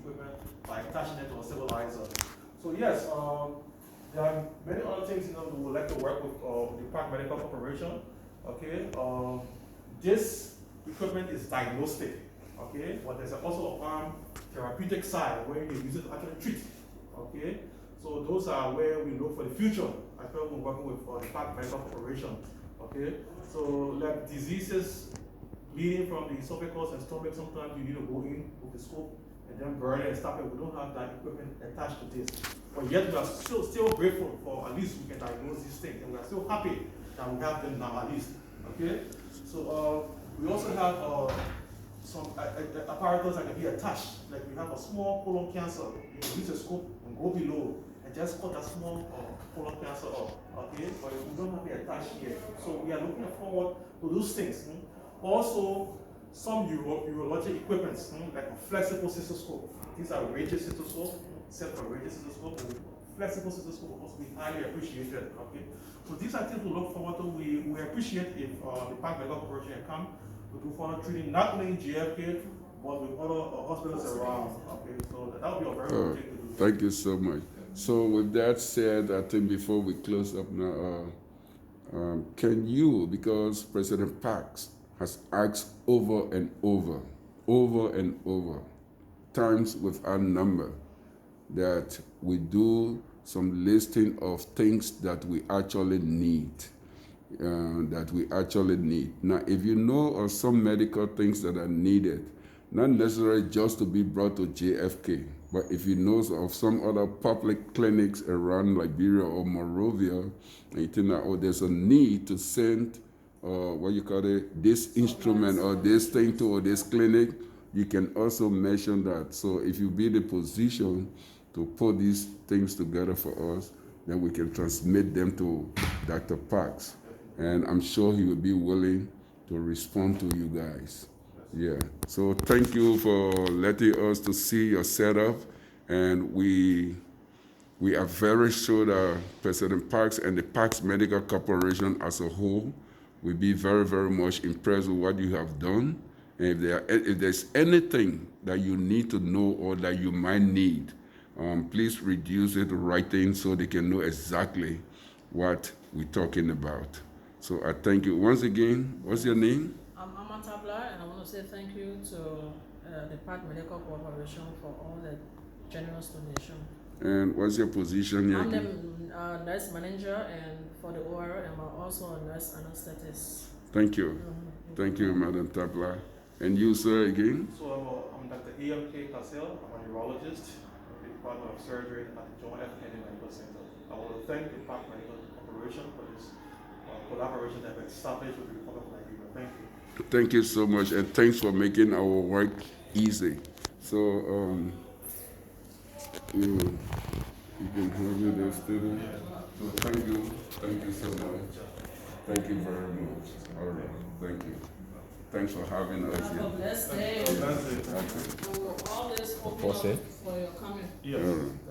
equipment by attaching it to a stabilizer. So yes, there are many other things, we would like to work with the Park Medical Corporation. Okay, this equipment is diagnostic. Okay, but there's also a therapeutic side where you use it to actually treat. Okay, so those are where we look for the future. I feel we're working with the Park Medical Corporation. Okay, so like diseases bleeding from the esophagus and stomach, sometimes you need to go in with the scope and then burn it and stop it. We don't have that equipment attached to this. But yet we are still grateful for at least we can diagnose these things, and we are still happy that we have them now at least. Okay? So we also have some apparatus that can be attached. Like we have a small colon cancer. You can use a scope and go below and just cut a small colon cancer off. Okay? But we don't have it attached here. So we are looking forward to those things. Also, some urologic equipment, like a flexible cystoscope. These are rigid cystoscope, set for rigid cystoscope. Flexible cystoscope will also be highly appreciated. Okay, so these are things to look forward to. We appreciate if the Park Medical Corporation can come to do further treating, not only in JFK, but with other hospitals around. Okay, so that would be a very good thing to do. Thank you so much. So with that said, I think before we close up now, can you, because President Parks has asked over and over, times without number, that we do some listing of things that we actually need. Now, if you know of some medical things that are needed, not necessarily just to be brought to JFK, but if you know of some other public clinics around Liberia or Monrovia, and you think that, oh, there's a need to send this instrument or this thing to this clinic, you can also mention that. So if you be in a position to put these things together for us, then we can transmit them to Dr. Parks. And I'm sure he will be willing to respond to you guys. Yeah. So thank you for letting us to see your setup. And we are very sure that President Parks and the Parks Medical Corporation as a whole will be very, very much impressed with what you have done. And if there's anything that you need to know or that you might need, please reduce it to writing so they can know exactly what we're talking about. So I thank you. Once again, what's your name? I'm Ama Tabla, and I want to say thank you to the Park Medical Corporation for all the generous donation. And what's your position here? I'm the nurse manager, and for the OR, I'm also a nurse anesthetist. Thank you. Thank you, Madam Tabla. And you, sir, again? So I'm Dr. E.M.K. Cassell. I'm a urologist in the Department of Surgery at the John F. Kennedy Medical Center. I want to thank the Park Medical Corporation for this collaboration that we've established with the Republic of Nigeria. Thank you. Thank you so much, and thanks for making our work easy. So you can have it there, student. So thank you so much. Thank you very much. All right, thank you. Thanks for having us Have here. a blessed day. That's it. We're always hoping for your coming. Yes. All right.